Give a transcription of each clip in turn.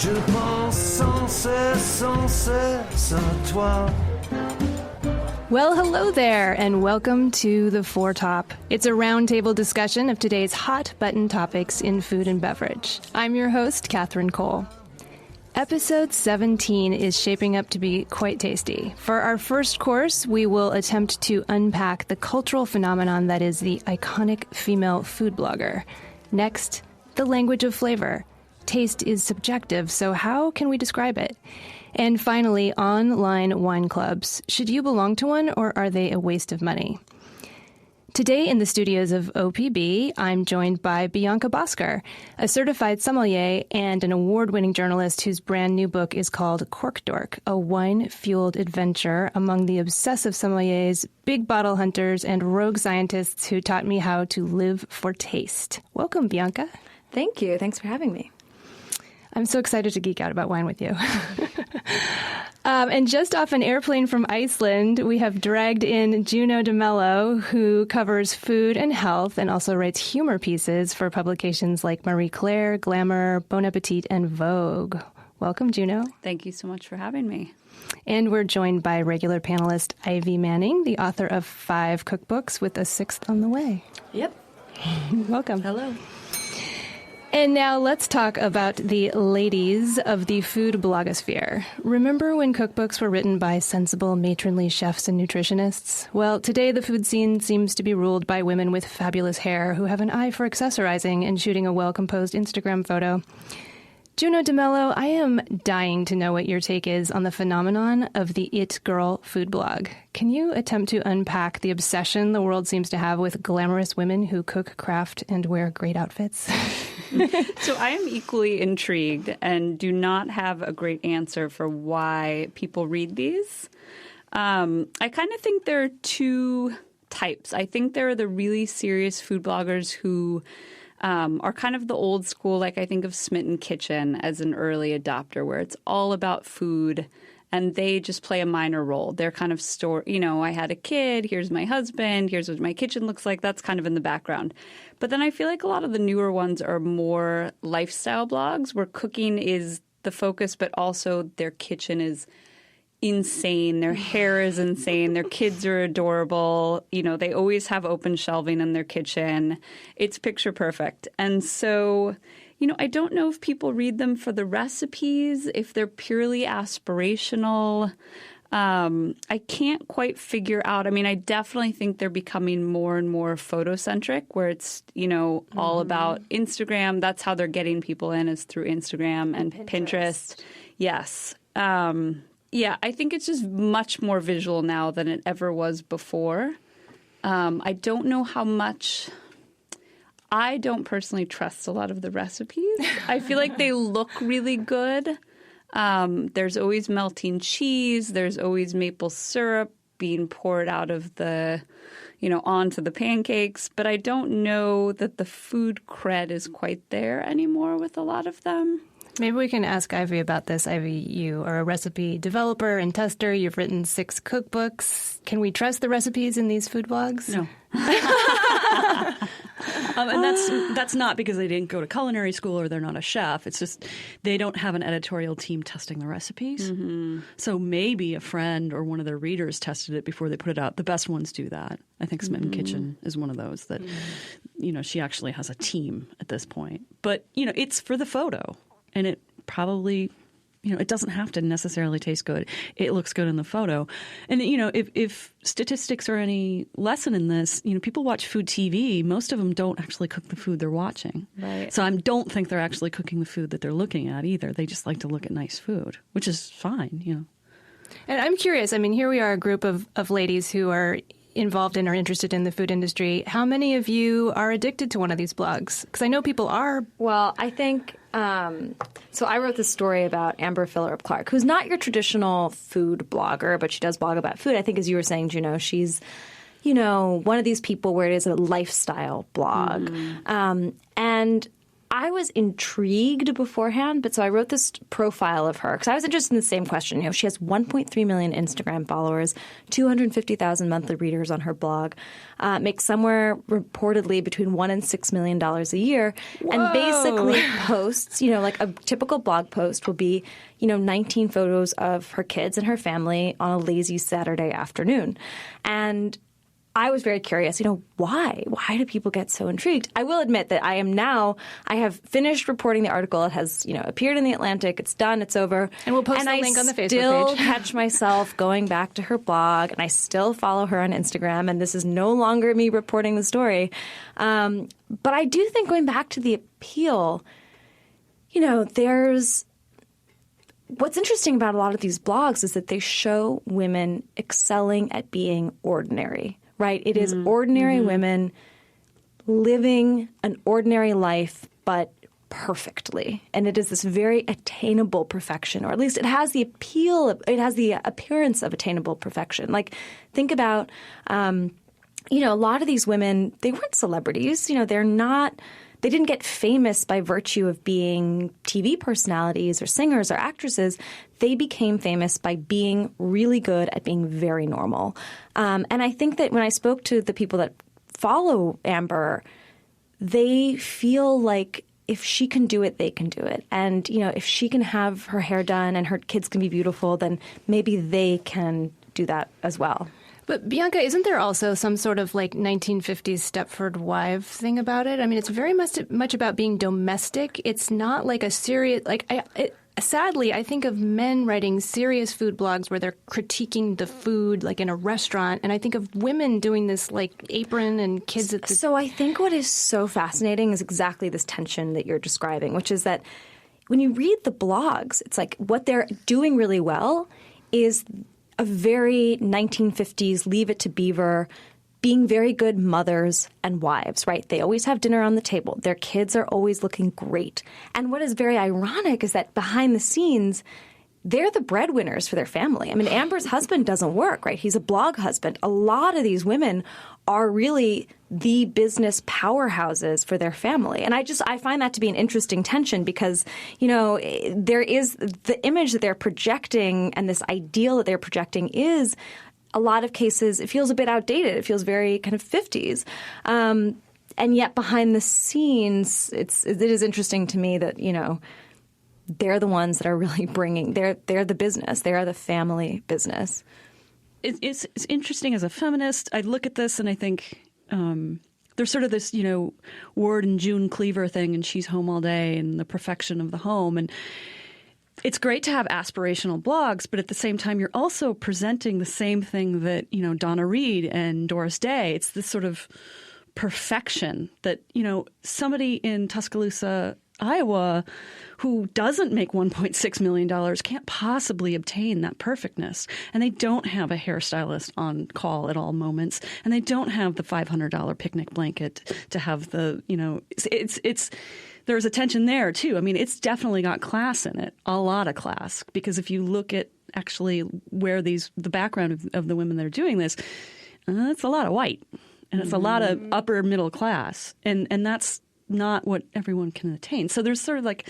Je pense sans cesse à toi. Well, hello there, and welcome to The Four Top. It's a roundtable discussion of today's hot-button topics in food and beverage. I'm your host, Catherine Cole. Episode 17 is shaping up to be quite tasty. For our first course, we will attempt to unpack the cultural phenomenon that is the iconic female food blogger. Next, the language of flavor. Taste is subjective, so how can we describe it? And finally, online wine clubs. Should you belong to one, or are they a waste of money? Today in the studios of OPB, I'm joined by Bianca Bosker, a certified sommelier and an award-winning journalist whose brand new book is called Cork Dork, a wine-fueled adventure among the obsessive sommeliers, big bottle hunters, and rogue scientists who taught me how to live for taste. Welcome, Bianca. Thank you. Thanks for having me. I'm so excited to geek out about wine with you. And just off an airplane from Iceland, we have dragged in Juneau DeMelo, who covers food and health and also writes humor pieces for publications like Marie Claire, Glamour, Bon Appetit, and Vogue. Welcome, Juneau. Thank you so much for having me. And we're joined by regular panelist Ivy Manning, the author of 5 cookbooks with a 6th on the way. Yep. Welcome. Hello. And now let's talk about the ladies of the food blogosphere. Remember when cookbooks were written by sensible, matronly chefs and nutritionists? Well, today the food scene seems to be ruled by women with fabulous hair who have an eye for accessorizing and shooting a well-composed Instagram photo. Juneau DeMelo, I am dying to know what your take is on the phenomenon of the It Girl food blog. Can you attempt to unpack the obsession the world seems to have with glamorous women who cook, craft, and wear great outfits? So I am equally intrigued and do not have a great answer for why people read these. I kind of think there are 2 types. I think there are the really serious food bloggers who are kind of the old school, like I think of Smitten Kitchen as an early adopter, where it's all about food and they just play a minor role. They're kind of I had a kid, here's my husband, here's what my kitchen looks like. That's kind of in the background. But then I feel like a lot of the newer ones are more lifestyle blogs where cooking is the focus, but also their kitchen is insane. Their hair is insane. Their kids are adorable. They always have open shelving in their kitchen. It's picture perfect. And so, I don't know if people read them for the recipes, if they're purely aspirational. I can't quite figure out. I mean, I definitely think they're becoming more and more photocentric, where it's, all about Instagram. That's how they're getting people in, is through Instagram and Pinterest. Yes. Yeah, I think it's just much more visual now than it ever was before. I don't know how much. I don't personally trust a lot of the recipes. I feel like they look really good. There's always melting cheese. There's always maple syrup being poured out of the, onto the pancakes. But I don't know that the food cred is quite there anymore with a lot of them. Maybe we can ask Ivy about this. Ivy, you are a recipe developer and tester. You've written 6 cookbooks. Can we trust the recipes in these food blogs? No. And that's not because they didn't go to culinary school or they're not a chef. It's just they don't have an editorial team testing the recipes. Mm-hmm. So maybe a friend or one of their readers tested it before they put it out. The best ones do that. I think Smitten Kitchen is one of those that, she actually has a team at this point. But, it's for the photo. And it probably, it doesn't have to necessarily taste good. It looks good in the photo. And, if statistics are any lesson in this, people watch food TV. Most of them don't actually cook the food they're watching. Right. So I don't think they're actually cooking the food that they're looking at either. They just like to look at nice food, which is fine, And I'm curious. I mean, here we are, a group of ladies who are involved in or interested in the food industry. How many of you are addicted to one of these blogs? Because I know people are. Well, I think so I wrote this story about Amber Phillip-Clark, who's not your traditional food blogger, but she does blog about food. I think, as you were saying, Juneau, she's, one of these people where it is a lifestyle blog. And I was intrigued beforehand, but so I wrote this profile of her because I was interested in the same question. You know, she has 1.3 million Instagram followers, 250,000 monthly readers on her blog, makes somewhere reportedly between $1 and $6 million a year, and basically posts, you know, like a typical blog post will be, you know, 19 photos of her kids and her family on a lazy Saturday afternoon. And I was very curious, you know, why? Why do people get so intrigued? I will admit that I have finished reporting the article. It has, you know, appeared in The Atlantic. It's done. It's over. And we'll post the link on the Facebook page. And I still catch myself going back to her blog, and I still follow her on Instagram, and this is no longer me reporting the story. But I do think going back to the appeal, you know, what's interesting about a lot of these blogs is that they show women excelling at being ordinary. Right? It is ordinary women living an ordinary life, but perfectly. And it is this very attainable perfection, or at least it has the appearance of attainable perfection. Like, think about, you know, a lot of these women, they weren't celebrities. You know, they didn't get famous by virtue of being TV personalities or singers or actresses. They became famous by being really good at being very normal. And I think that when I spoke to the people that follow Amber, they feel like if she can do it, they can do it. And, you know, if she can have her hair done and her kids can be beautiful, then maybe they can do that as well. But Bianca, isn't there also some sort of like 1950s Stepford Wife thing about it? I mean, it's very much about being domestic. It's not like a serious, sadly, I think of men writing serious food blogs where they're critiquing the food, like in a restaurant. And I think of women doing this, like apron and kids at the... So I think what is so fascinating is exactly this tension that you're describing, which is that when you read the blogs, it's like what they're doing really well is a very 1950s Leave It to Beaver, being very good mothers and wives, right? They always have dinner on the table. Their kids are always looking great. And what is very ironic is that behind the scenes, they're the breadwinners for their family. I mean, Amber's husband doesn't work, right? He's a blog husband. A lot of these women are really the business powerhouses for their family. And I find that to be an interesting tension because, you know, there is the image that they're projecting and this ideal that they're projecting is a lot of cases, it feels a bit outdated. It feels very kind of 50s. And yet behind the scenes, it is interesting to me that, you know, they're the ones that are really they're the business. They are the family business. It's interesting as a feminist. I look at this and I think there's sort of this, you know, Ward and June Cleaver thing, and she's home all day and the perfection of the home. And it's great to have aspirational blogs, but at the same time, you're also presenting the same thing that, you know, Donna Reed and Doris Day. It's this sort of perfection that, you know, somebody in Tuscaloosa, Iowa, who doesn't make $1.6 million can't possibly obtain that perfectness. And they don't have a hairstylist on call at all moments. And they don't have the $500 picnic blanket to have the, you know, it's there's a tension there, too. I mean, it's definitely got class in it, a lot of class. Because if you look at actually where the background of the women that are doing this, it's a lot of white. And it's a lot of upper middle class. And that's not what everyone can attain. So there's sort of like,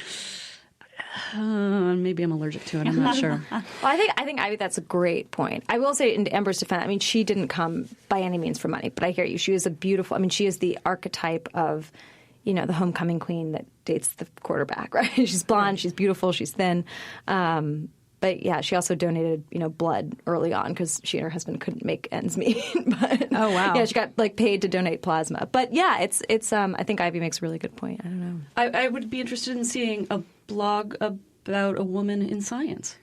maybe I'm allergic to it. I'm not sure. Well, I think that's a great point. I will say, in Amber's defense, I mean, she didn't come by any means for money, but I hear you. She is she is the archetype of, you know, the homecoming queen that dates the quarterback, right? She's blonde, she's beautiful, she's thin. But yeah, she also donated, you know, blood early on because she and her husband couldn't make ends meet. But, oh wow! Yeah, she got like paid to donate plasma. But yeah, it's. I think Ivy makes a really good point. I don't know. I would be interested in seeing a blog about a woman in science.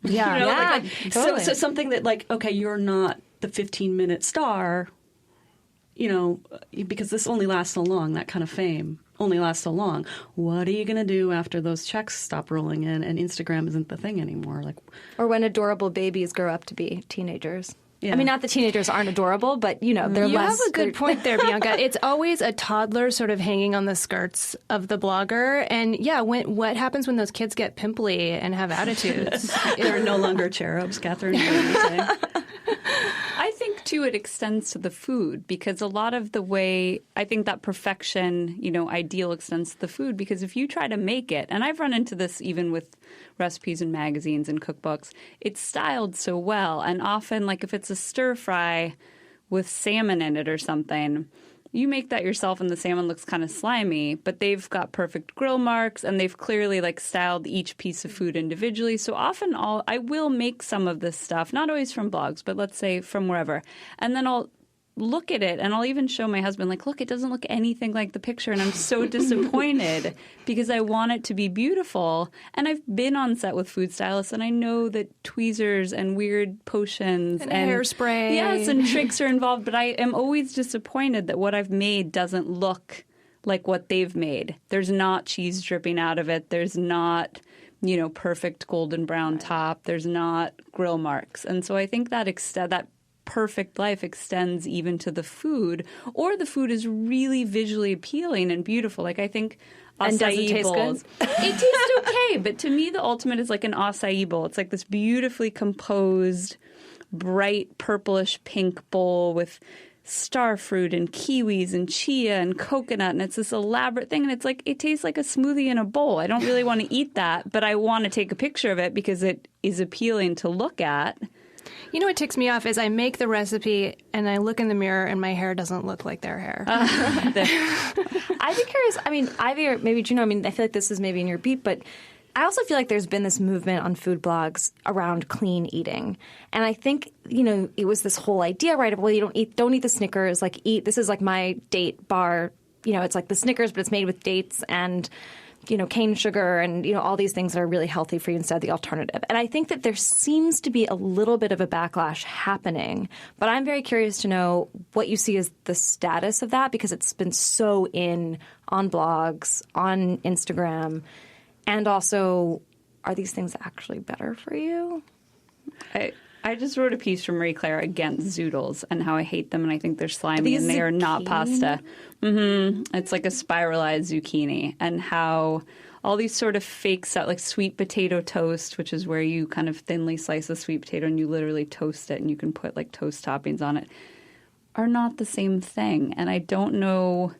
Yeah, you know, yeah, totally. So something that like, okay, you're not the 15-minute star, you know, because this only lasts so long. That kind of fame only lasts so long. What are you going to do after those checks stop rolling in and Instagram isn't the thing anymore? Like, or when adorable babies grow up to be teenagers. Yeah. I mean, not that teenagers aren't adorable, but, you know, they're you less... You have a good point there, Bianca. It's always a toddler sort of hanging on the skirts of the blogger. And, yeah, what happens when those kids get pimply and have attitudes? They're no longer cherubs, Catherine. I think, too, it extends to the food, because a lot of the way I think that perfection, ideal extends to the food, because if you try to make it, and I've run into this even with recipes in magazines and cookbooks, it's styled so well. And often, like if it's a stir fry with salmon in it or something, you make that yourself and the salmon looks kind of slimy, but they've got perfect grill marks and they've clearly like styled each piece of food individually. So often I will make some of this stuff, not always from blogs, but let's say from wherever. And then I'll look at it and I'll even show my husband, like, look, it doesn't look anything like the picture. And I'm so disappointed because I want it to be beautiful. And I've been on set with food stylists and I know that tweezers and weird potions and hairspray. Yes, and tricks are involved. But I am always disappointed that what I've made doesn't look like what they've made. There's not cheese dripping out of it. There's not, perfect golden brown top. There's not grill marks. And so I think that that perfect life extends even to the food, or the food is really visually appealing and beautiful. Like I think and does it acai taste bowls. good? It tastes okay, but to me the ultimate is like an acai bowl. It's like this beautifully composed, bright purplish pink bowl with star fruit and kiwis and chia and coconut, and it's this elaborate thing, and it's like it tastes like a smoothie in a bowl. I don't really want to eat that, but I want to take a picture of it because it is appealing to look at. What ticks me off is I make the recipe and I look in the mirror and my hair doesn't look like their hair. I'd be curious. I mean, Ivy or maybe Juneau, I feel like this is maybe in your beat, but I also feel like there's been this movement on food blogs around clean eating. And I think, it was this whole idea, right, of, well, you don't eat the Snickers, like this is like my date bar. It's like the Snickers, but it's made with dates and cane sugar and, all these things that are really healthy for you instead of the alternative. And I think that there seems to be a little bit of a backlash happening. But I'm very curious to know what you see as the status of that, because it's been so in on blogs, on Instagram. And also, are these things actually better for you? I just wrote a piece from Marie Claire against zoodles and how I hate them and I think they're slimy and they are not pasta. It's like a spiralized zucchini, and how all these sort of fake stuff, like sweet potato toast, which is where you kind of thinly slice a sweet potato and you literally toast it and you can put like toast toppings on it, are not the same thing. And I don't know...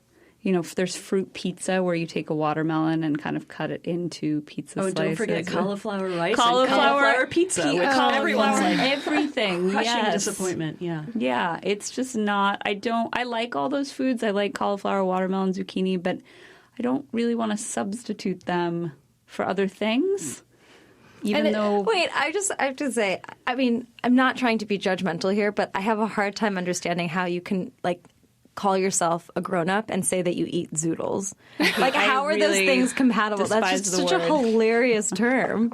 if there's fruit pizza where you take a watermelon and kind of cut it into pizza slices. Oh, don't forget cauliflower rice and cauliflower pizza, which everyone's like everything. Crushing disappointment, yeah. Yeah, it's just not, I like all those foods. I like cauliflower, watermelon, zucchini, but I don't really want to substitute them for other things. Even though... Wait, I have to say, I'm not trying to be judgmental here, but I have a hard time understanding how you can, call yourself a grown-up and say that you eat zoodles. Like, how are those things compatible? That's just such a hilarious term.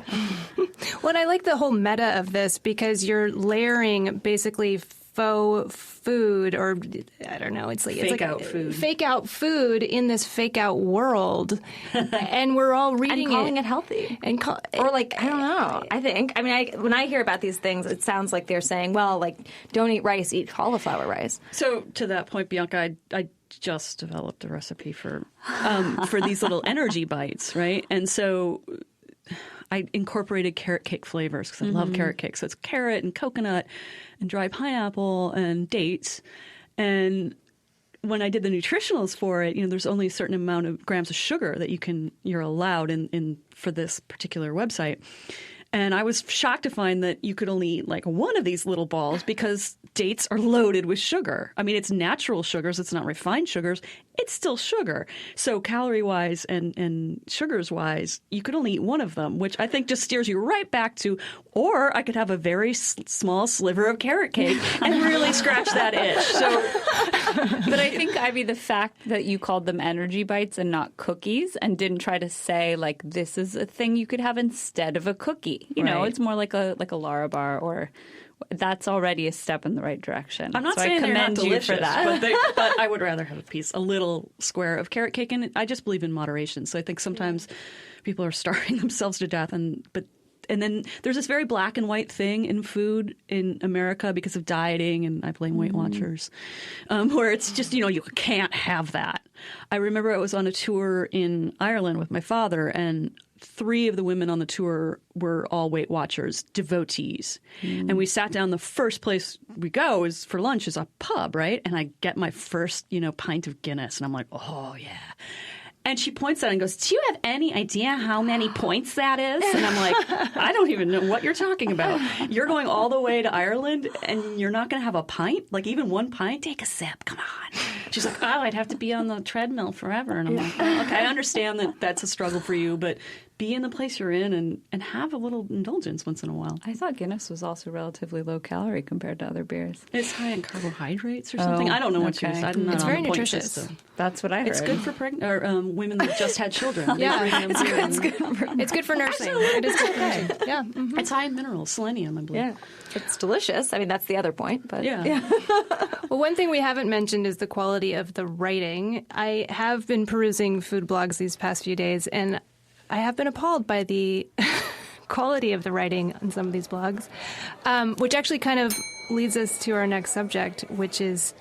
Well, I like the whole meta of this because you're layering basically faux food, or I don't know, it's like fake out food in this fake out world, and we're all reading and calling it healthy, or like I don't know. I think when I hear about these things, it sounds like they're saying, well, like don't eat rice, eat cauliflower rice. So to that point, Bianca, I just developed a recipe for these little energy bites, right? And so I incorporated carrot cake flavors because I love carrot cake. So it's carrot and coconut and dry pineapple and dates. And when I did the nutritionals for it, there's only a certain amount of grams of sugar that you're allowed in for this particular website. And I was shocked to find that you could only eat like one of these little balls because dates are loaded with sugar. It's natural sugars. It's not refined sugars. It's still sugar. So calorie-wise and sugars-wise, you could only eat one of them, which I think just steers you right back to, or I could have a very small sliver of carrot cake and really scratch that itch. But I think, Ivy, the fact that you called them energy bites and not cookies and didn't try to say, like, this is a thing you could have instead of a cookie. It's more like a Lara bar, or that's already a step in the right direction. I'm not saying they're not delicious, for that. But I would rather have a little square of carrot cake, and I just believe in moderation. So I think sometimes people are starving themselves to death, but And then there's this very black and white thing in food in America because of dieting, and I blame Weight Watchers, where it's just, you can't have that. I remember I was on a tour in Ireland with my father, and 3 of the women on the tour were all Weight Watchers, devotees. And we sat down. The first place we go is for lunch is a pub, right? And I get my first, pint of Guinness, and I'm like, oh, yeah. And she points at it and goes, do you have any idea how many points that is? And I'm like, I don't even know what you're talking about. You're going all the way to Ireland and you're not going to have a pint? Like even 1 pint? Take a sip. Come on. She's like, oh, I'd have to be on the treadmill forever. And I'm like, oh, okay, I understand that that's a struggle for you, but be in the place you're in and have a little indulgence once in a while. I thought Guinness was also relatively low calorie compared to other beers. It's high in carbohydrates or something. I don't know what yours is. It's very nutritious. That's what I heard. It's good for women that just had children. Yeah, It's good for nursing. It is good for nursing. Yeah. Mm-hmm. It's high in minerals, selenium, I believe. Yeah, it's delicious. I mean, that's the other point. But yeah. Well, one thing we haven't mentioned is the quality of the writing. I have been perusing food blogs these past few days, and I have been appalled by the quality of the writing on some of these blogs, which actually kind of leads us to our next subject, which is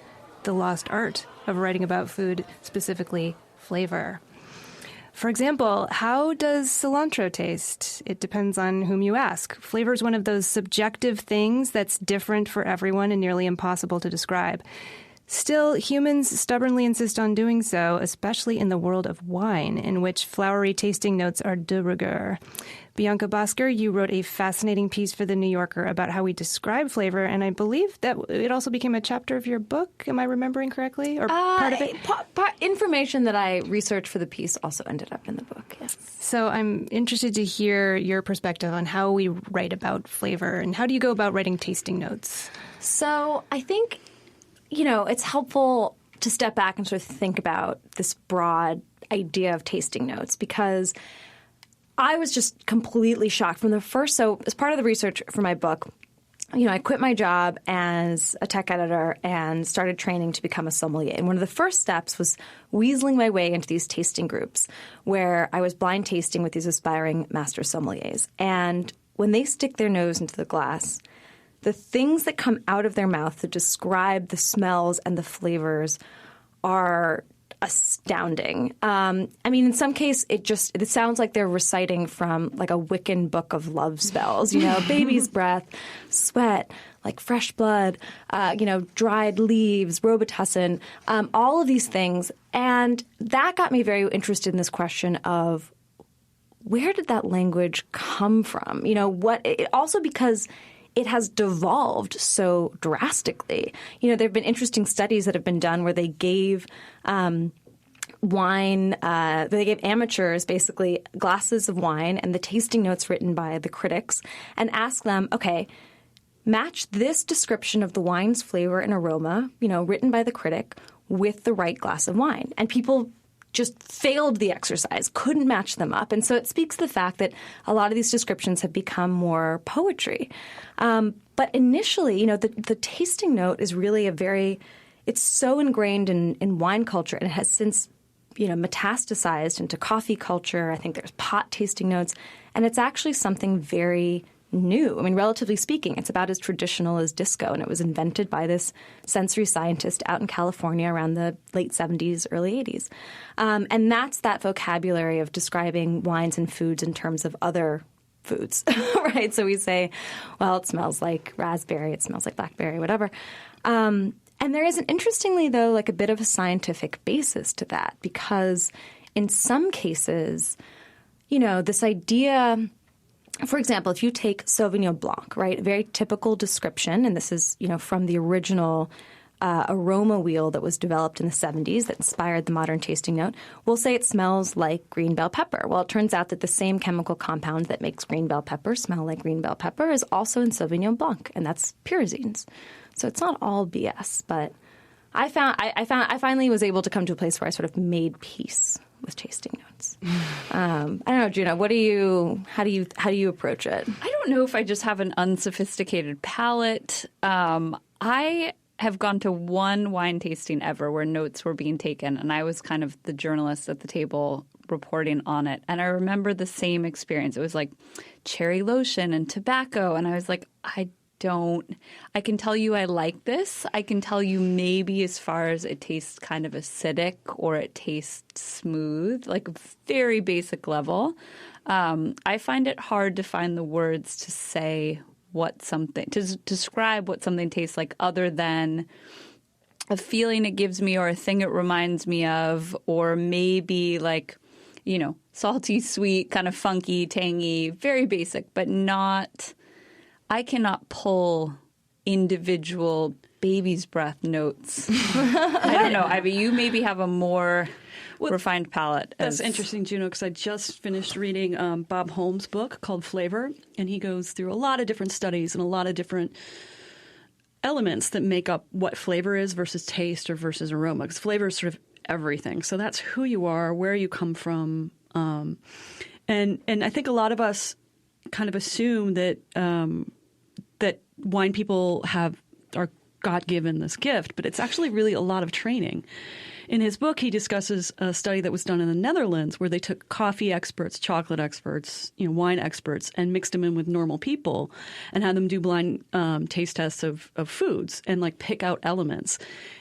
the lost art of writing about food, specifically flavor. For example, how does cilantro taste? It depends on whom you ask. Flavor is one of those subjective things that's different for everyone and nearly impossible to describe. Still, humans stubbornly insist on doing so, especially in the world of wine, in which flowery tasting notes are de rigueur. Bianca Bosker, you wrote a fascinating piece for The New Yorker about how we describe flavor, and I believe that it also became a chapter of your book. Am I remembering correctly? Or part of it? Information that I researched for the piece also ended up in the book, yes. So I'm interested to hear your perspective on how we write about flavor, and how do you go about writing tasting notes? So I think, it's helpful to step back and sort of think about this broad idea of tasting notes, because I was just completely shocked from the first. So as part of the research for my book, I quit my job as a tech editor and started training to become a sommelier. And one of the first steps was weaseling my way into these tasting groups where I was blind tasting with these aspiring master sommeliers. And when they stick their nose into the glass, the things that come out of their mouth to describe the smells and the flavors are astounding. In some case, it sounds like they're reciting from like a Wiccan book of love spells, baby's breath, sweat, like fresh blood, dried leaves, Robitussin, all of these things. And that got me very interested in this question of where did that language come from? Also because it has devolved so drastically. There have been interesting studies that have been done where they gave they gave amateurs basically glasses of wine and the tasting notes written by the critics and asked them, okay, match this description of the wine's flavor and aroma, written by the critic with the right glass of wine. And people just failed the exercise, couldn't match them up. And so it speaks to the fact that a lot of these descriptions have become more poetry. But initially, the tasting note is really it's so ingrained in wine culture, and it has since, metastasized into coffee culture. I think there's pot tasting notes, and it's actually something very new. Relatively speaking, it's about as traditional as disco, and it was invented by this sensory scientist out in California around the late 70s, early 80s. And that's that vocabulary of describing wines and foods in terms of other foods, right? So we say, well, it smells like raspberry, it smells like blackberry, whatever. And there is, interestingly, though, like a bit of a scientific basis to that, because in some cases, this idea. For example, if you take Sauvignon Blanc, right, a very typical description, and this is, from the original aroma wheel that was developed in the 70s that inspired the modern tasting note, we'll say it smells like green bell pepper. Well, it turns out that the same chemical compound that makes green bell pepper smell like green bell pepper is also in Sauvignon Blanc, and that's pyrazines. So it's not all BS, but I finally was able to come to a place where I sort of made peace with tasting notes. I don't know, Juneau, how do you approach it? I don't know if I just have an unsophisticated palate. I have gone to one wine tasting ever where notes were being taken, and I was kind of the journalist at the table reporting on it. And I remember the same experience. It was like cherry lotion and tobacco, and I was like, I can tell you I like this. I can tell you maybe as far as it tastes kind of acidic or it tastes smooth, like a very basic level. I find it hard to find the words to say to describe what something tastes like other than a feeling it gives me or a thing it reminds me of, or maybe like, you know, salty, sweet, kind of funky, tangy, very basic, but not, I cannot pull individual baby's breath notes. I don't know. Ivy, you maybe have a more refined palate. That's interesting, Juneau, because I just finished reading Bob Holmes' book called Flavor, and he goes through a lot of different studies and a lot of different elements that make up what flavor is versus taste or versus aroma, because flavor is sort of everything. So that's who you are, where you come from. And I think a lot of us kind of assume that that wine people are God-given this gift, but it's actually really a lot of training. In his book, he discusses a study that was done in the Netherlands where they took coffee experts, chocolate experts, wine experts, and mixed them in with normal people and had them do blind taste tests of foods and like pick out elements.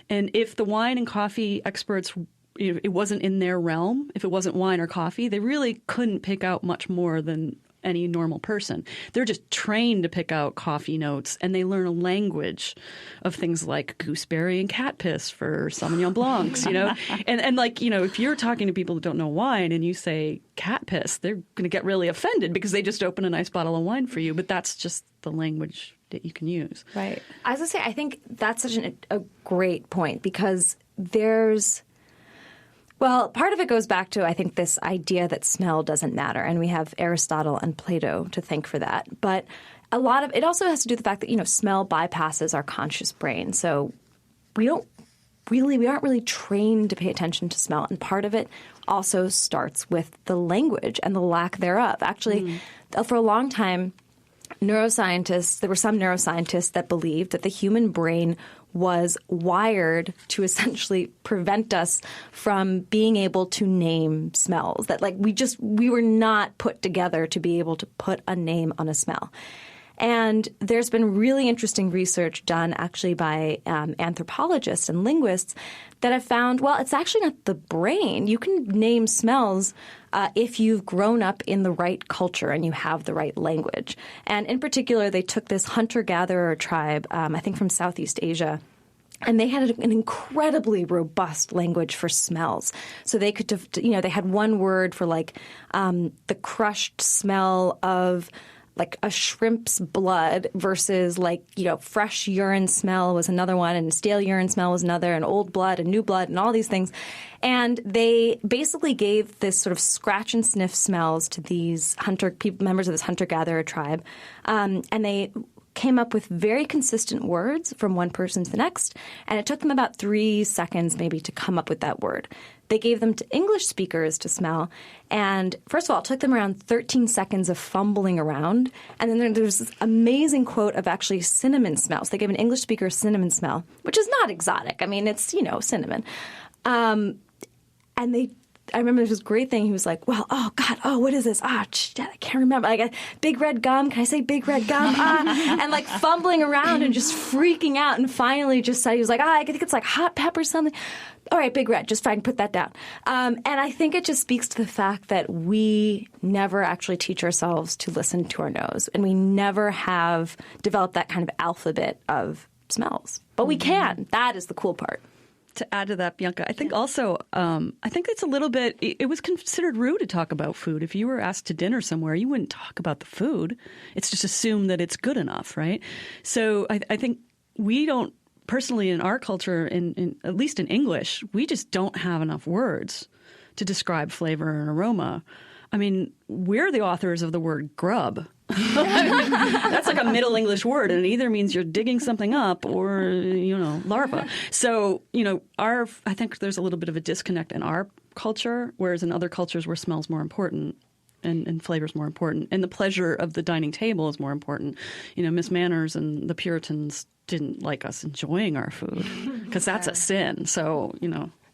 And if the wine and coffee experts, it wasn't in their realm, if it wasn't wine or coffee, they really couldn't pick out much more than any normal person. They're just trained to pick out coffee notes, and they learn a language of things like gooseberry and cat piss for Sauvignon Blancs, And like, if you're talking to people that don't know wine and you say cat piss, they're going to get really offended because they just open a nice bottle of wine for you. But that's just the language that you can use. Right. As I say, I think that's such a great point because well, part of it goes back to, I think, this idea that smell doesn't matter. And we have Aristotle and Plato to thank for that. But a lot of it also has to do with the fact that, smell bypasses our conscious brain. So we aren't really trained to pay attention to smell. And part of it also starts with the language and the lack thereof. Actually, for a long time, there were some neuroscientists that believed that the human brain was wired to essentially prevent us from being able to name smells. That we were not put together to be able to put a name on a smell. And there's been really interesting research done actually by anthropologists and linguists that have found, well, it's actually not the brain. You can name smells if you've grown up in the right culture and you have the right language. And in particular, they took this hunter-gatherer tribe, I think from Southeast Asia, and they had an incredibly robust language for smells. So they could, they had one word for the crushed smell of like a shrimp's blood versus fresh urine smell was another one, and stale urine smell was another, and old blood and new blood and all these things. And they basically gave this sort of scratch and sniff smells to these members of this hunter-gatherer tribe, and they came up with very consistent words from one person to the next, and it took them about 3 seconds maybe to come up with that word. They gave them to English speakers to smell, and first of all, it took them around 13 seconds of fumbling around, and then there's this amazing quote of actually cinnamon smells. They gave an English speaker a cinnamon smell, which is not exotic. I mean, it's, cinnamon. And I remember there was this great thing. He was like, well, oh, God, what is this? Shit, I can't remember. I got big red gum. Can I say big red gum? And fumbling around and just freaking out. And finally just said, he was like, I think it's like hot pepper something. All right, big red, just fine, put that down. And I think it just speaks to the fact that we never actually teach ourselves to listen to our nose. And we never have developed that kind of alphabet of smells. But we can. That is the cool part. To add to that, Bianca, I think also, I think it's a little bit, it was considered rude to talk about food. If you were asked to dinner somewhere, you wouldn't talk about the food. It's just assumed that it's good enough, right? So I think we don't, personally in our culture, in at least in English, we just don't have enough words to describe flavor and aroma. I mean, we're the authors of the word grub. That's like a Middle English word, and it either means you're digging something up or, larva. So, I think there's a little bit of a disconnect in our culture, whereas in other cultures where smell's more important and flavor's more important, and the pleasure of the dining table is more important. Miss Manners and the Puritans didn't like us enjoying our food, because that's a sin. So,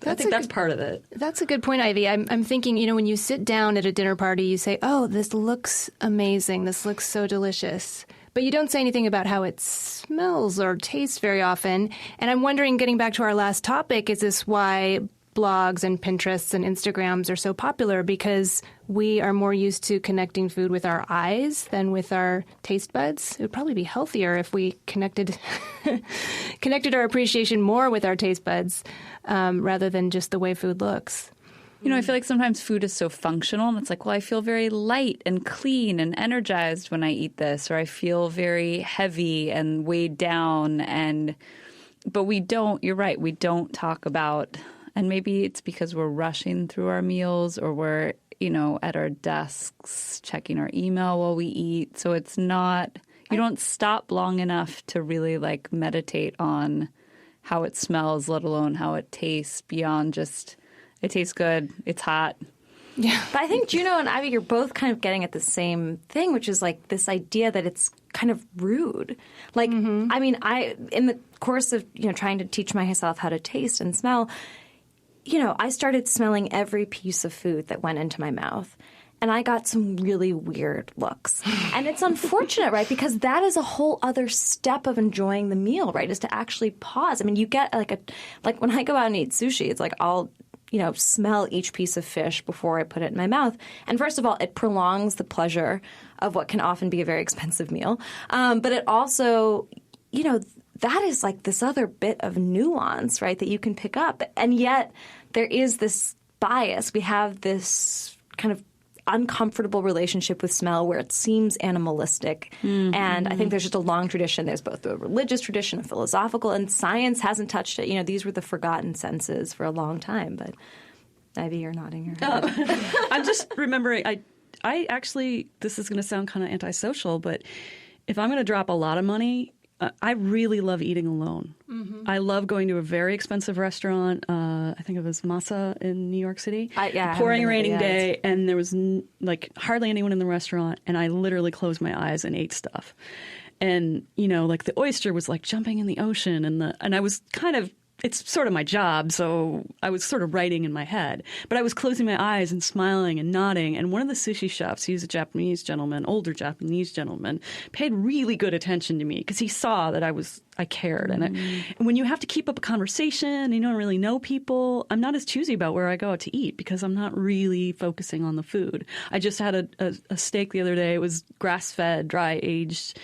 I think that's part of it. That's a good point, Ivy. I'm thinking, when you sit down at a dinner party, you say, oh, this looks amazing. This looks so delicious. But you don't say anything about how it smells or tastes very often. And I'm wondering, getting back to our last topic, is this why blogs and Pinterests and Instagrams are so popular? Because we are more used to connecting food with our eyes than with our taste buds. It would probably be healthier if we connected our appreciation more with our taste buds rather than just the way food looks. I feel like sometimes food is so functional, and it's like, well, I feel very light and clean and energized when I eat this, or I feel very heavy and weighed down. But we don't, you're right, we don't talk about, and maybe it's because we're rushing through our meals, or we're, at our desks checking our email while we eat. So it's not, you don't stop long enough to really meditate on how it smells, let alone how it tastes, beyond just, it tastes good, it's hot. Yeah. But I think Juneau and Ivy, you're both kind of getting at the same thing, which is this idea that it's kind of rude. I mean, in the course of, trying to teach myself how to taste and smell, I started smelling every piece of food that went into my mouth. And I got some really weird looks. And it's unfortunate, right? Because that is a whole other step of enjoying the meal, right? Is to actually pause. I mean, you get like when I go out and eat sushi, it's I'll smell each piece of fish before I put it in my mouth. And first of all, it prolongs the pleasure of what can often be a very expensive meal. But it also, that is this other bit of nuance, right, that you can pick up. And yet there is this bias. We have this kind of uncomfortable relationship with smell where it seems animalistic. Mm-hmm. And I think there's just a long tradition. There's both a religious tradition, a philosophical, and science hasn't touched it. These were the forgotten senses for a long time. But Ivy, you're nodding your head. Oh. I'm just remembering, I actually, this is going to sound kind of antisocial, but if I'm going to drop a lot of money, I really love eating alone. Mm-hmm. I love going to a very expensive restaurant. I think it was Masa in New York City. Pouring raining day, and there was hardly anyone in the restaurant, and I literally closed my eyes and ate stuff. And the oyster was jumping in the ocean, and I was kind of. It's sort of my job, so I was sort of writing in my head. But I was closing my eyes and smiling and nodding. And one of the sushi chefs, he's a Japanese gentleman, older Japanese gentleman, paid really good attention to me because he saw that I cared. And when you have to keep up a conversation and you don't really know people, I'm not as choosy about where I go out to eat because I'm not really focusing on the food. I just had a steak the other day. It was grass-fed, dry-aged.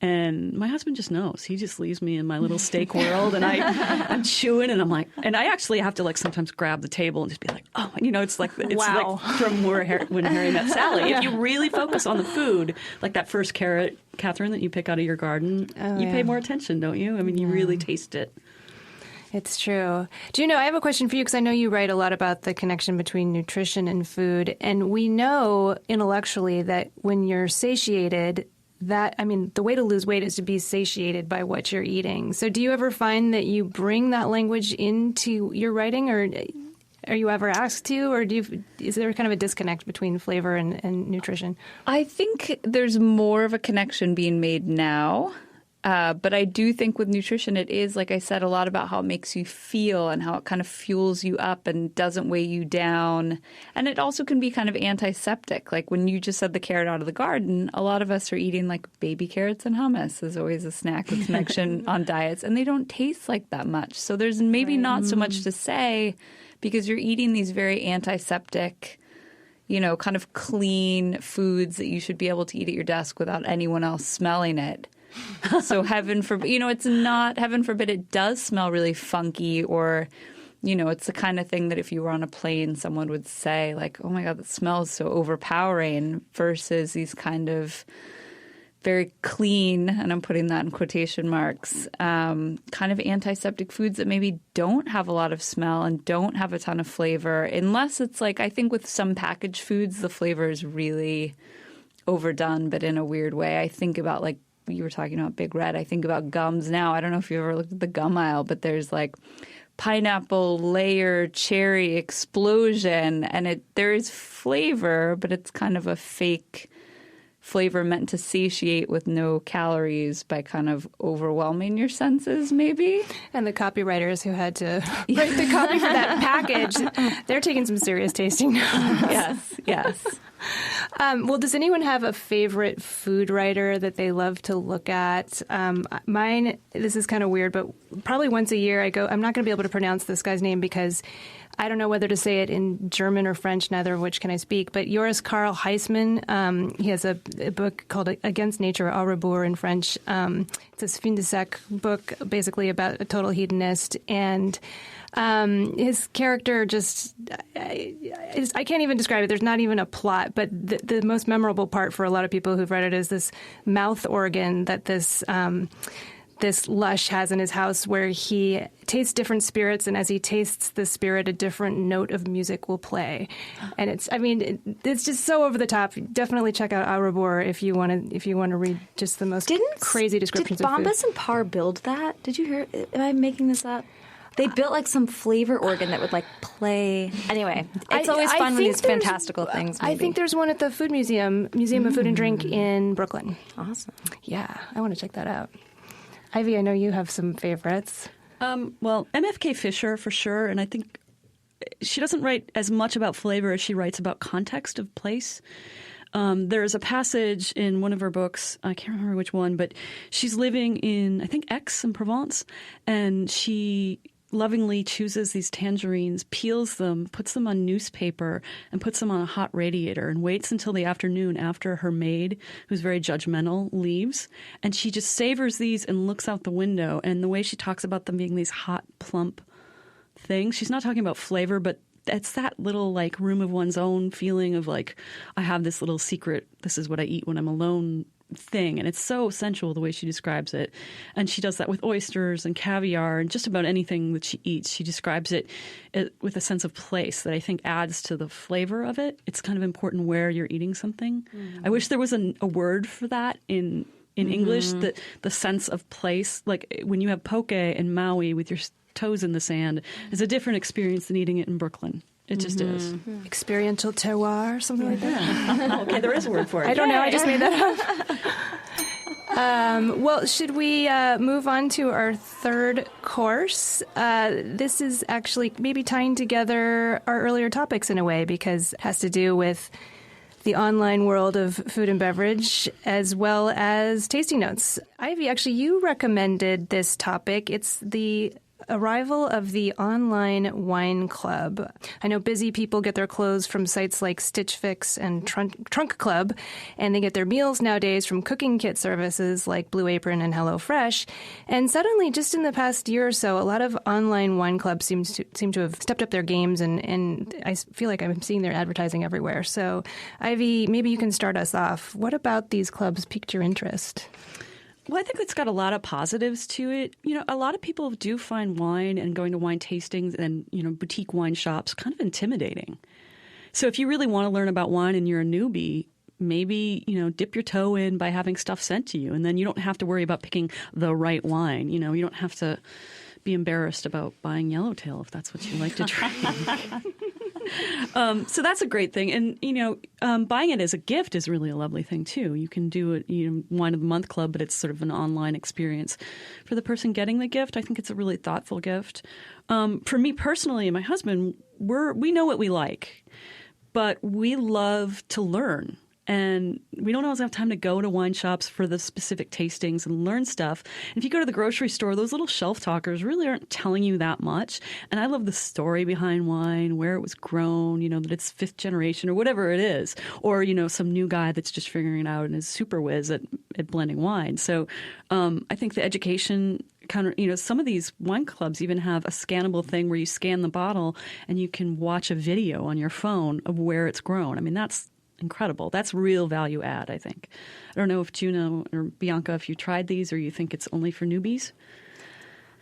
And my husband just knows. He just leaves me in my little steak world, and I'm chewing, and I'm like, and I actually have to sometimes grab the table and just be like, oh, it's wow. From when Harry Met Sally. If you really focus on the food, like that first carrot, Catherine, that you pick out of your garden, you pay more attention, don't you? I mean, you really taste it. It's true. Juneau, I have a question for you because I know you write a lot about the connection between nutrition and food, and we know intellectually that when you're satiated, the way to lose weight is to be satiated by what you're eating. So do you ever find that you bring that language into your writing, or are you ever asked to, or is there kind of a disconnect between flavor and nutrition? I think there's more of a connection being made now. But I do think with nutrition, it is, like I said, a lot about how it makes you feel and how it kind of fuels you up and doesn't weigh you down. And it also can be kind of antiseptic. Like when you just said the carrot out of the garden, a lot of us are eating baby carrots and hummus is always a snack with connection on diets. And they don't taste like that much. So there's maybe not so much to say because you're eating these very antiseptic, kind of clean foods that you should be able to eat at your desk without anyone else smelling it. So heaven forbid, it's not, heaven forbid, it does smell really funky or, it's the kind of thing that if you were on a plane, someone would say oh my God, that smells so overpowering versus these kind of very clean, and I'm putting that in quotation marks, kind of antiseptic foods that maybe don't have a lot of smell and don't have a ton of flavor unless it's I think with some packaged foods, the flavor is really overdone, but in a weird way. I think about you were talking about Big Red. I think about gums now. I don't know if you ever looked at the gum aisle, but there's pineapple layer cherry explosion, and there is flavor, but it's kind of a fake flavor meant to satiate with no calories by kind of overwhelming your senses, maybe. And the copywriters who had to write the copy for that package, they're taking some serious tasting notes. Yes. Well, does anyone have a favorite food writer that they love to look at? Mine, this is kind of weird, but probably once a year I go, I'm not going to be able to pronounce this guy's name because I don't know whether to say it in German or French, neither of which can I speak. But Joris Karl Heisman, he has a book called Against Nature, Au Rebours in French. It's a fin de sec book, basically about a total hedonist. And his character just, I can't even describe it. There's not even a plot. But the most memorable part for a lot of people who've read it is this mouth organ that this Lush has in his house where he tastes different spirits, and as he tastes the spirit, a different note of music will play. And it's just so over the top. Definitely check out Au Rebours if you want to read just the most crazy descriptions of food. Did Bombas and Parr build that? Did you hear? Am I making this up? They built like some flavor organ that would like play. Anyway, it's always fun when these fantastical things. Maybe. I think there's one at the Food Museum of Food and Drink in Brooklyn. Awesome. Yeah, I want to check that out. Ivy, I know you have some favorites. Well, MFK Fisher for sure, and I think she doesn't write as much about flavor as she writes about context of place. There's a passage in one of her books, I can't remember which one, but she's living in, I think, Aix-en-Provence, and she lovingly chooses these tangerines, peels them, puts them on newspaper, and puts them on a hot radiator and waits until the afternoon after her maid, who's very judgmental, leaves. And she just savors these and looks out the window. And the way she talks about them being these hot, plump things, she's not talking about flavor, but it's that little like room of one's own feeling of like, I have this little secret, this is what I eat when I'm alone thing. And it's so sensual the way she describes it. And she does that with oysters and caviar and just about anything that she eats. She describes it with a sense of place that I think adds to the flavor of it. It's kind of important where you're eating something. I wish there was a word for that in English, the sense of place. Like when you have poke in Maui with your toes in the sand, is a different experience than eating it in Brooklyn. It just is. Experiential terroir, something like that. Okay, there is a word for it. I don't know. I just made that up. Well, should we move on to our third course? This is actually maybe tying together our earlier topics in a way because it has to do with the online world of food and beverage, as well as tasting notes. Ivy, actually, you recommended this topic. It's the arrival of the online wine club. I know busy people get their clothes from sites like Stitch Fix and Trunk Club, and they get their meals nowadays from cooking kit services like Blue Apron and HelloFresh. And suddenly, just in the past year or so, a lot of online wine clubs seem to have stepped up their games, and I feel like I'm seeing their advertising everywhere. So, Ivy, maybe you can start us off. What about these clubs piqued your interest? Well, I think it's got a lot of positives to it. You know, a lot of people do find wine and going to wine tastings and, boutique wine shops kind of intimidating. So if you really want to learn about wine and you're a newbie, maybe, dip your toe in by having stuff sent to you. And then you don't have to worry about picking the right wine. You don't have to be embarrassed about buying Yellowtail if that's what you like to drink. So that's a great thing. And, buying it as a gift is really a lovely thing, too. You can do it, Wine of the Month Club, but it's sort of an online experience. For the person getting the gift, I think it's a really thoughtful gift. For me personally and my husband, we know what we like, but we love to learn. And we don't always have time to go to wine shops for the specific tastings and learn stuff. And if you go to the grocery store, those little shelf talkers really aren't telling you that much. And I love the story behind wine, where it was grown, that it's fifth generation or whatever it is. Or, some new guy that's just figuring it out and is super whiz at blending wine. So I think the education kind of, some of these wine clubs even have a scannable thing where you scan the bottle and you can watch a video on your phone of where it's grown. I mean, that's incredible. That's real value add, I think. I don't know if Juneau or Bianca, if you tried these or you think it's only for newbies.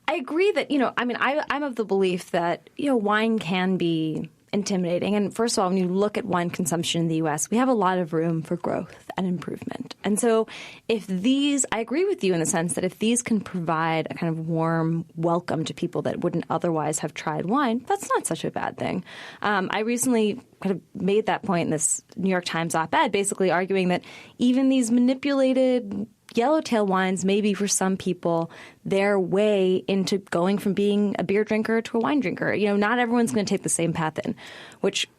I agree that, I'm of the belief that, wine can be intimidating. And first of all, when you look at wine consumption in the U.S., we have a lot of room for growth and improvement. And so I agree with you in the sense that if these can provide a kind of warm welcome to people that wouldn't otherwise have tried wine, that's not such a bad thing. I recently kind of made that point in this New York Times op-ed, basically arguing that even these manipulated yellowtail wines may be for some people their way into going from being a beer drinker to a wine drinker. Not everyone's going to take the same path in, which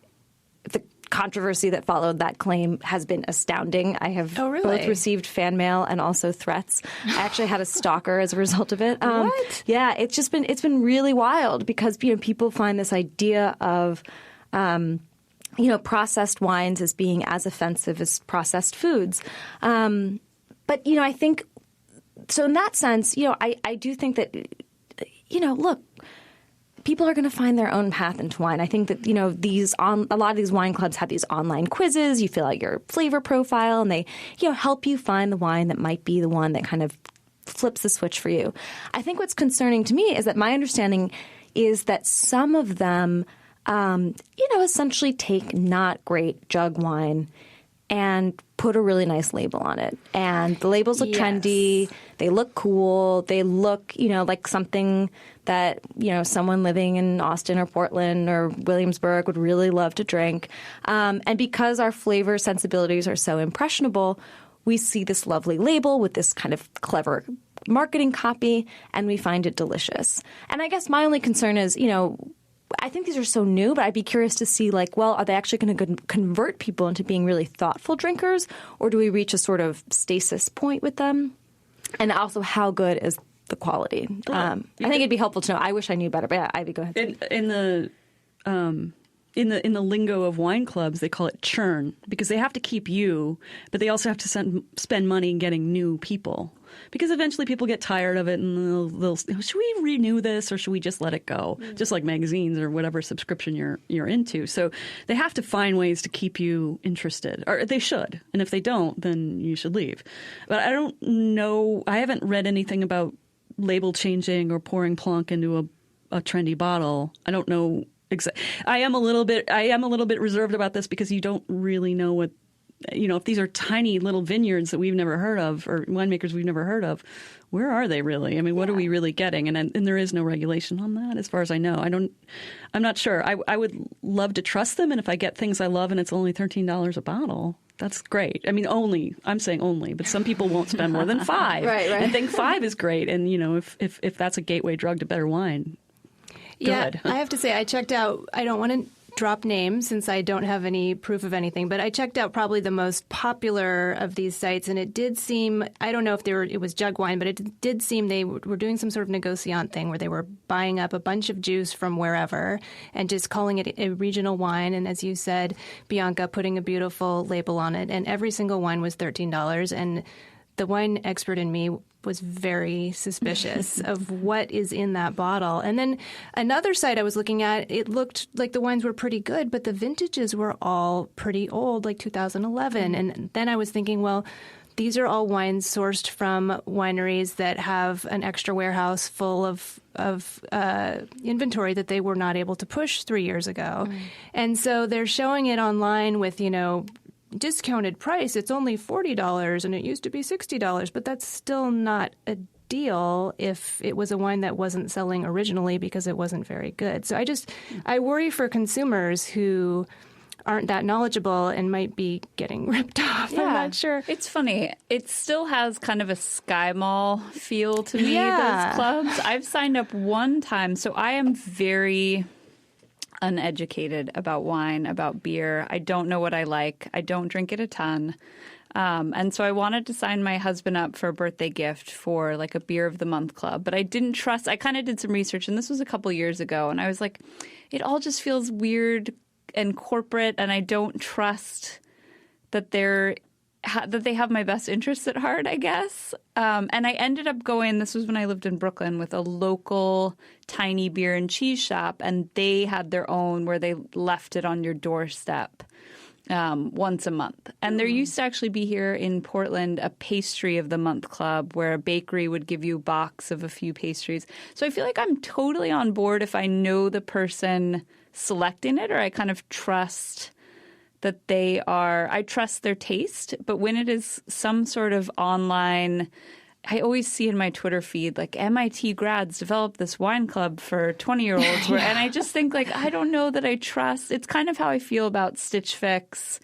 the controversy that followed that claim has been astounding. I have both received fan mail and also threats. I actually had a stalker as a result of it. What? Yeah, it's been really wild because people find this idea of processed wines as being as offensive as processed foods. But I think so. In that sense, I do think that look. People are going to find their own path into wine. I think that, a lot of these wine clubs have these online quizzes. You fill out your flavor profile and they, help you find the wine that might be the one that kind of flips the switch for you. I think what's concerning to me is that my understanding is that some of them, essentially take not great jug wine and put a really nice label on it. And the labels look trendy. They look cool. They look, like something that, someone living in Austin or Portland or Williamsburg would really love to drink. And because our flavor sensibilities are so impressionable, we see this lovely label with this kind of clever marketing copy, and we find it delicious. And I guess my only concern is, I think these are so new, but I'd be curious to see, are they actually going to convert people into being really thoughtful drinkers, or do we reach a sort of stasis point with them? And also, how good is the quality? I think it'd be helpful to know. I wish I knew better, but yeah, Ivy, go ahead. In the lingo of wine clubs, they call it churn because they have to keep you, but they also have to spend money getting new people. Because eventually people get tired of it and they'll should we renew this or should we just let it go? Mm-hmm. Just like magazines or whatever subscription you're into. So they have to find ways to keep you interested, or they should. And if they don't, then you should leave. But I don't know. I haven't read anything about label changing or pouring plonk into a trendy bottle. I don't know. I am a little bit reserved about this because you don't really know what. If these are tiny little vineyards that we've never heard of or winemakers we've never heard of, where are they really? I mean, what are we really getting? And there is no regulation on that as far as I know. I'm not sure. I would love to trust them. And if I get things I love and it's only $13 a bottle, that's great. I mean, I'm saying only, but some people won't spend more than $5 right. and think $5 is great. And, if that's a gateway drug to better wine, good. I have to say, I checked out, I don't want to drop names since I don't have any proof of anything, but I checked out probably the most popular of these sites, and it did seem, I don't know if it was jug wine, but it did seem they were doing some sort of negociant thing where they were buying up a bunch of juice from wherever and just calling it a regional wine, and as you said, Bianca, putting a beautiful label on it, and every single wine was $13, and the wine expert in me was very suspicious of what is in that bottle. And then another site I was looking at, it looked like the wines were pretty good, but the vintages were all pretty old, like 2011. And then I was thinking, well, these are all wines sourced from wineries that have an extra warehouse full of inventory that they were not able to push 3 years ago. And so they're showing it online with, discounted price. It's only $40 and it used to be $60, but that's still not a deal if it was a wine that wasn't selling originally because it wasn't very good. So I worry for consumers who aren't that knowledgeable and might be getting ripped off. Yeah. I'm not sure. It's funny. It still has kind of a Sky Mall feel to me, those clubs. I've signed up one time, so I am very uneducated about wine, about beer. I don't know what I like. I don't drink it a ton. And so I wanted to sign my husband up for a birthday gift for like a beer of the month club, but I didn't trust. I kind of did some research, and this was a couple years ago, and I was like, it all just feels weird and corporate, and I don't trust that they have my best interests at heart, I guess. And I ended up going, this was when I lived in Brooklyn, with a local tiny beer and cheese shop, and they had their own where they left it on your doorstep once a month. And there used to actually be here in Portland a pastry of the month club where a bakery would give you a box of a few pastries. So I feel like I'm totally on board if I know the person selecting it, or I kind of trust that I trust their taste. But when it is some sort of online, I always see in my Twitter feed, like, MIT grads developed this wine club for 20-year-olds. And I just think, like, I don't know that I trust. It's kind of how I feel about Stitch Fix,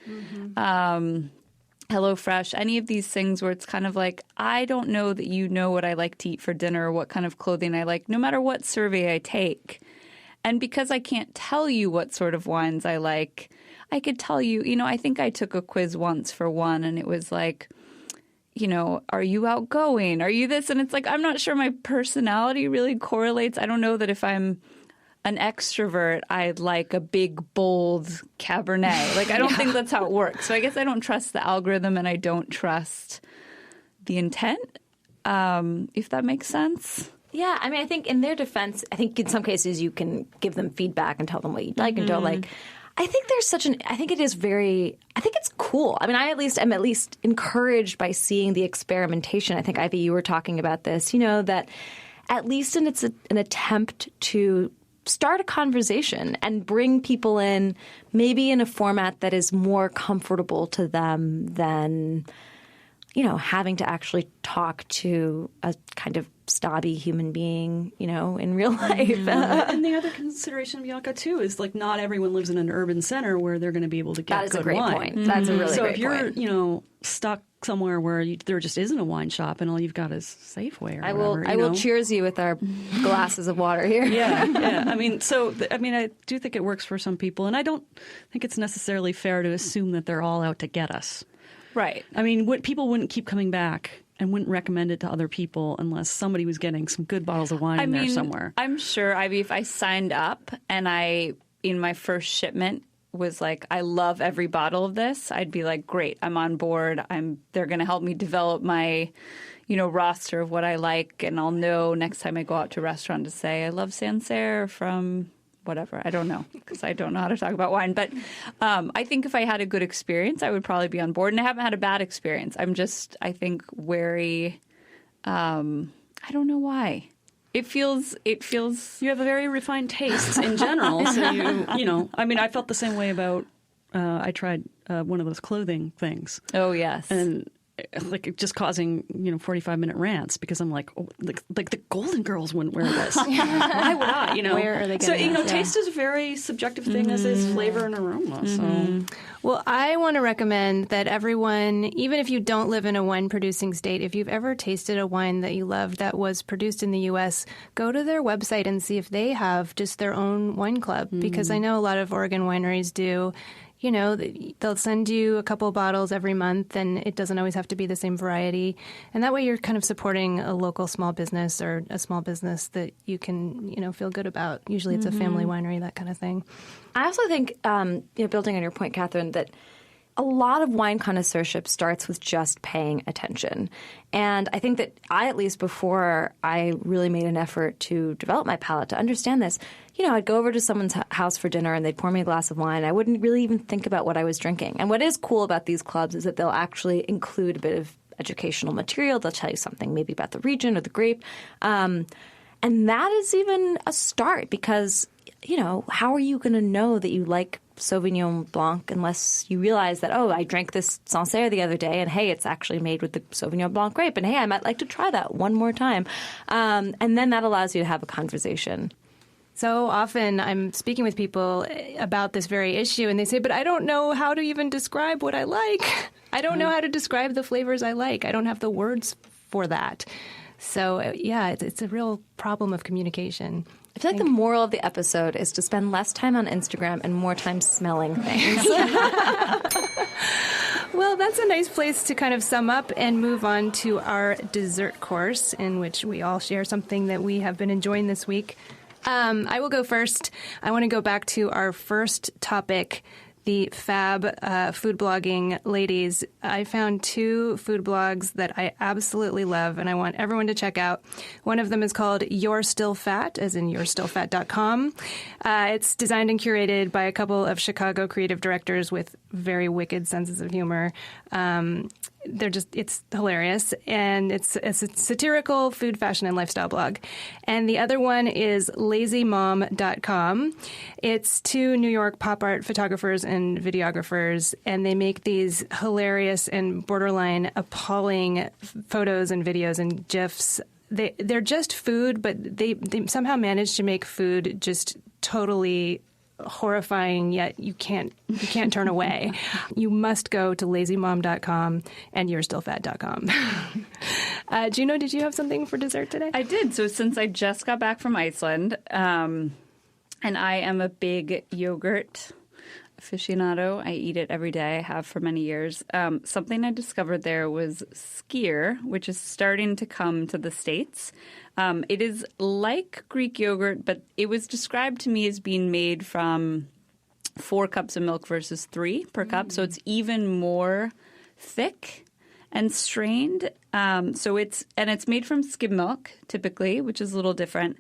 HelloFresh, any of these things where it's kind of like, I don't know that you know what I like to eat for dinner or what kind of clothing I like, no matter what survey I take. And because I can't tell you what sort of wines I like, I could tell you, I think I took a quiz once for one, and it was like, are you outgoing? Are you this? And it's like, I'm not sure my personality really correlates. I don't know that if I'm an extrovert, I'd like a big, bold Cabernet. Like, I don't think that's how it works. So I guess I don't trust the algorithm, and I don't trust the intent, if that makes sense. Yeah, I mean, I think in their defense, I think in some cases you can give them feedback and tell them what you like and don't like. I think I think it's cool. I mean, I am at least encouraged by seeing the experimentation. I think, Ivy, you were talking about this, that at least it's an attempt to start a conversation and bring people in maybe in a format that is more comfortable to them than, having to actually talk to a kind of snobby human being, in real life. And the other consideration, Bianca, too, is like not everyone lives in an urban center where they're going to be able to get good wine. That is a great point. That's a really so great if you're, point. stuck somewhere where there just isn't a wine shop and all you've got is Safeway or whatever. I will cheers you with our glasses of water here. Yeah. I mean, I do think it works for some people, and I don't think it's necessarily fair to assume that they're all out to get us. Right. I mean, people wouldn't keep coming back and wouldn't recommend it to other people unless somebody was getting some good bottles of wine there somewhere. I'm sure, Ivy, if I signed up and in my first shipment, was like, I love every bottle of this, I'd be like, great, I'm on board. They're going to help me develop my, roster of what I like, and I'll know next time I go out to a restaurant to say, I love Sancerre from whatever. I don't know, because I don't know how to talk about wine. But I think if I had a good experience, I would probably be on board. And I haven't had a bad experience. I'm just, I think, wary. I don't know why. It feels. You have a very refined taste in general. So I mean, I felt the same way about. I tried one of those clothing things. Oh yes, and like just causing 45-minute rants because I'm like, like the Golden Girls wouldn't wear this. Why would I? Where are they getting so taste is a very subjective thing, as is flavor and aroma. So. Well, I want to recommend that everyone, even if you don't live in a wine-producing state, if you've ever tasted a wine that you loved that was produced in the U.S., go to their website and see if they have just their own wine club, because I know a lot of Oregon wineries do. They'll send you a couple bottles every month, and it doesn't always have to be the same variety. And that way you're kind of supporting a local small business or a small business that you can, feel good about. Usually it's a family winery, that kind of thing. I also think, building on your point, Catherine, that a lot of wine connoisseurship starts with just paying attention. And I think that at least before I really made an effort to develop my palate to understand this, I'd go over to someone's house for dinner and they'd pour me a glass of wine. I wouldn't really even think about what I was drinking. And what is cool about these clubs is that they'll actually include a bit of educational material. They'll tell you something maybe about the region or the grape. And that is even a start because, how are you going to know that you like Sauvignon Blanc unless you realize that, I drank this Sancerre the other day and, hey, it's actually made with the Sauvignon Blanc grape. And, hey, I might like to try that one more time. And then that allows you to have a conversation. So often I'm speaking with people about this very issue, and they say, but I don't know how to even describe what I like. I don't know how to describe the flavors I like. I don't have the words for that. So, yeah, it's a real problem of communication. I feel like the moral of the episode is to spend less time on Instagram and more time smelling things. Well, that's a nice place to kind of sum up and move on to our dessert course, in which we all share something that we have been enjoying this week. I will go first. I want to go back to our first topic, the fab food blogging ladies. I found two food blogs that I absolutely love, and I want everyone to check out. One of them is called You're Still Fat, as in you'restillfat.com. It's designed and curated by a couple of Chicago creative directors with very wicked senses of humor. it's hilarious. And it's a satirical food, fashion, and lifestyle blog. And the other one is lazymom.com. It's 2 New York pop art photographers and videographers, and they make these hilarious and borderline appalling photos and videos and GIFs. They're just food, but they somehow manage to make food just totally horrifying, yet you can't turn away. You must go to lazymom.com and you'restillfat.com. Juneau, did you have something for dessert today? I did. So since I just got back from Iceland, and I am a big yogurt aficionado. I eat it every day. I have for many years. Something I discovered there was skyr, which is starting to come to the States. It is like Greek yogurt, but it was described to me as being made from 4 cups of milk versus 3 per cup. So it's even more thick and strained. It's made from skim milk, typically, which is a little different.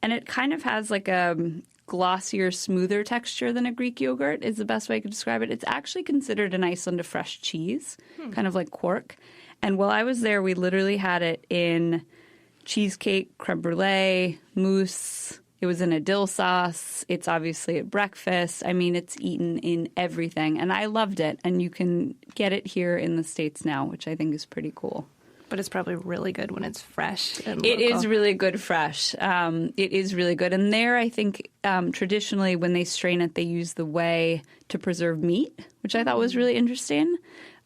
And it kind of has like a glossier, smoother texture than a Greek yogurt is the best way I could describe it. It's actually considered in Iceland a fresh cheese, kind of like Cork. And while I was there, we literally had it in cheesecake, creme brulee, mousse. It was in a dill sauce. It's obviously at breakfast. I mean, it's eaten in everything. And I loved it. And you can get it here in the States now, which I think is pretty cool. But it's probably really good when it's fresh and local. It is really good fresh. It is really good. And there, I think, traditionally, when they strain it, they use the whey to preserve meat, which I thought was really interesting.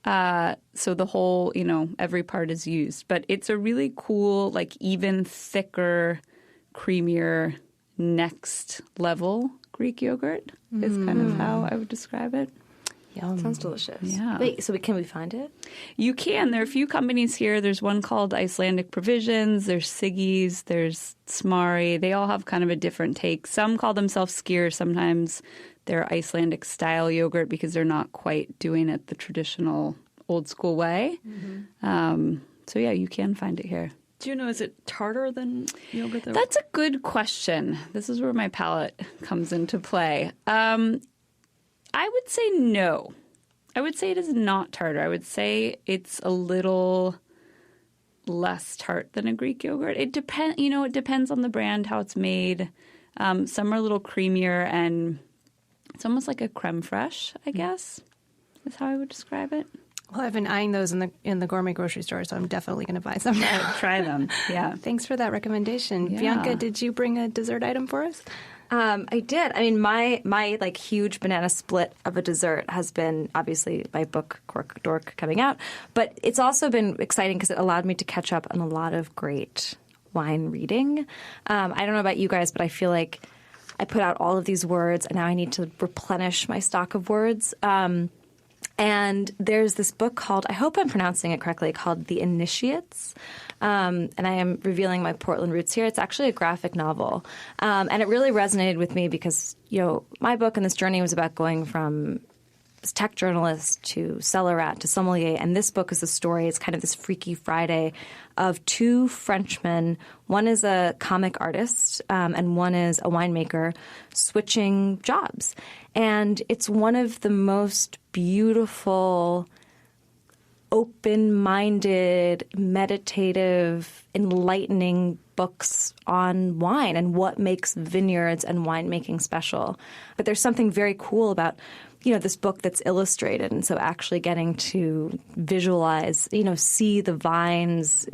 So the whole, every part is used. But it's a really cool, like even thicker, creamier, next level Greek yogurt is kind of how I would describe it. Yum. Sounds delicious. Yeah. Wait, so can we find it? You can. There are a few companies here. There's one called Icelandic Provisions. There's Siggy's. There's Smari. They all have kind of a different take. Some call themselves skyr. Sometimes they're Icelandic style yogurt because they're not quite doing it the traditional old school way. So yeah, you can find it here. Do you know, is it tartar than yogurt? That's a good question. This is where my palate comes into play. I would say no. I would say it is not tartar. I would say it's a little less tart than a Greek yogurt. It depends on the brand, how it's made. Some are a little creamier, and it's almost like a creme fraiche, I guess, is how I would describe it. Well, I've been eyeing those in the gourmet grocery store, so I'm definitely going to buy some. Try them. Yeah. Thanks for that recommendation. Yeah. Bianca, did you bring a dessert item for us? I did. I mean, my like huge banana split of a dessert has been obviously my book Cork Dork coming out, but it's also been exciting because it allowed me to catch up on a lot of great wine reading. I don't know about you guys, but I feel like I put out all of these words and now I need to replenish my stock of words. And there's this book called, I hope I'm pronouncing it correctly, called The Initiates. And I am revealing my Portland roots here. It's actually a graphic novel. And it really resonated with me because, my book and this journey was about going from tech journalist to cellar rat to sommelier. And this book is a story. It's kind of this Freaky Friday of 2 Frenchmen. One is a comic artist and one is a winemaker switching jobs. And it's one of the most beautiful, open-minded, meditative, enlightening books on wine and what makes vineyards and winemaking special. But there's something very cool about this book that's illustrated, and so actually getting to visualize, see the vines,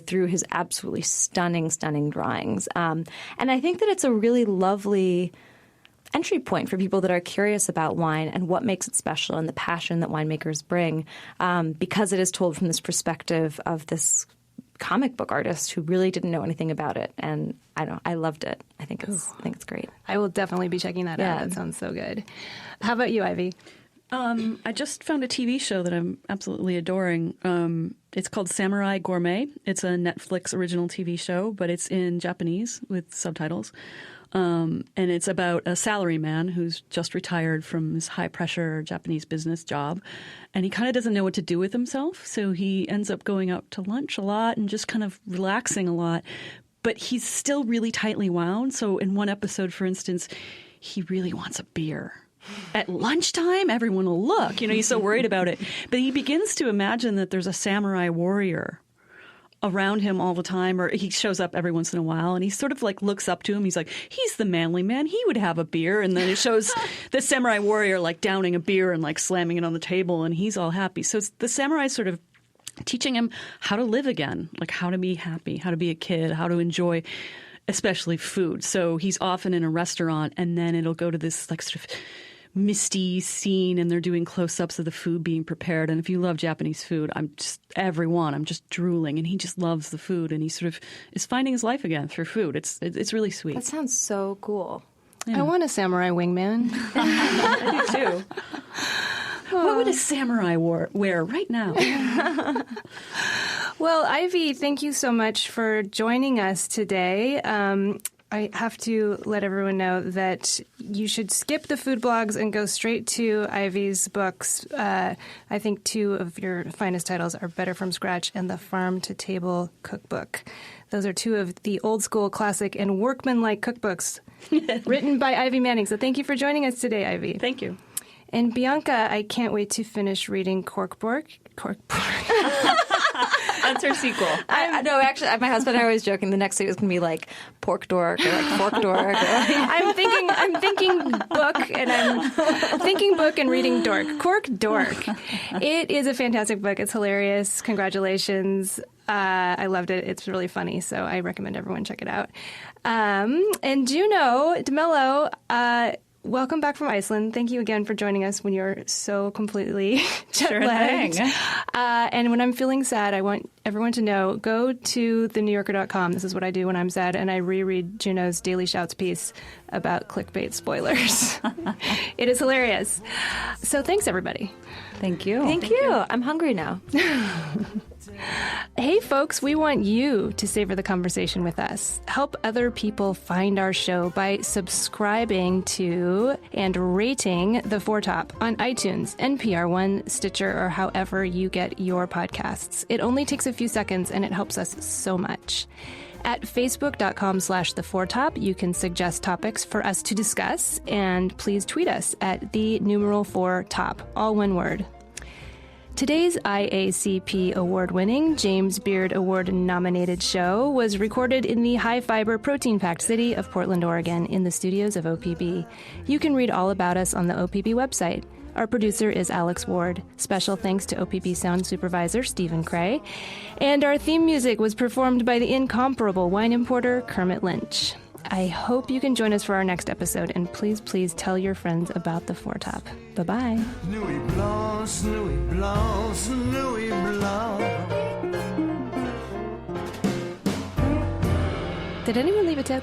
through his absolutely stunning drawings. And I think that it's a really lovely entry point for people that are curious about wine and what makes it special and the passion that winemakers bring, because it is told from this perspective of this comic book artist who really didn't know anything about it. And I loved it. I think it's great. I will definitely be checking that out. That sounds so good. How about you, Ivy? I just found a TV show that I'm absolutely adoring. It's called Samurai Gourmet. It's a Netflix original TV show, but it's in Japanese with subtitles. And it's about a salaryman who's just retired from his high-pressure Japanese business job. And he kind of doesn't know what to do with himself, so he ends up going out to lunch a lot and just kind of relaxing a lot. But he's still really tightly wound. So in one episode, for instance, he really wants a beer. at lunchtime, everyone will look. He's so worried about it. But he begins to imagine that there's a samurai warrior around him all the time, or he shows up every once in a while, and he sort of like looks up to him. He's like, he's the manly man. He would have a beer. And then it shows the samurai warrior like downing a beer and like slamming it on the table, and he's all happy. So it's the samurai sort of teaching him how to live again, like how to be happy, how to be a kid, how to enjoy especially food. So he's often in a restaurant, and then it'll go to this like sort of misty scene, and they're doing close-ups of the food being prepared. And if you love Japanese food, I'm just drooling, and he just loves the food, and he sort of is finding his life again through food. It's really sweet. That sounds so cool. I want a samurai wingman. I do too. What would a samurai wear right now? Well, Ivy, thank you so much for joining us today. I have to let everyone know that you should skip the food blogs and go straight to Ivy's books. I think two of your finest titles are Better From Scratch and The Farm to Table Cookbook. Those are two of the old school classic and workmanlike cookbooks written by Ivy Manning. So thank you for joining us today, Ivy. Thank you. And Bianca, I can't wait to finish reading Cork Dork. That's her sequel. No, actually, my husband and I were always joking. The next thing is going to be like Pork Dork or like Pork Dork. I'm thinking book, and I'm thinking book and reading Dork. Cork Dork. It is a fantastic book. It's hilarious. Congratulations. I loved it. It's really funny, so I recommend everyone check it out. And Juneau DeMelo, welcome back from Iceland. Thank you again for joining us when you're so completely jet-lagged. Sure thing. And when I'm feeling sad, I want everyone to know, go to thenewyorker.com. This is what I do when I'm sad, and I reread Juneau's Daily Shouts piece about clickbait spoilers. It is hilarious. So thanks, everybody. Thank you. Thank you. I'm hungry now. Hey, folks, we want you to savor the conversation with us. Help other people find our show by subscribing to and rating The Four Top on iTunes, NPR One, Stitcher, or however you get your podcasts. It only takes a few seconds, and it helps us so much. At facebook.com/thefourtop, you can suggest topics for us to discuss, and please tweet us at #4top, all one word. Today's IACP award-winning, James Beard Award-nominated show was recorded in the high-fiber, protein-packed city of Portland, Oregon, in the studios of OPB. You can read all about us on the OPB website. Our producer is Alex Ward. Special thanks to OPB sound supervisor Stephen Cray. And our theme music was performed by the incomparable wine importer Kermit Lynch. I hope you can join us for our next episode, and please, please tell your friends about the Four Top. Bye-bye. Nuit blanche, nuit blanche, nuit blanche. Did anyone leave a tip?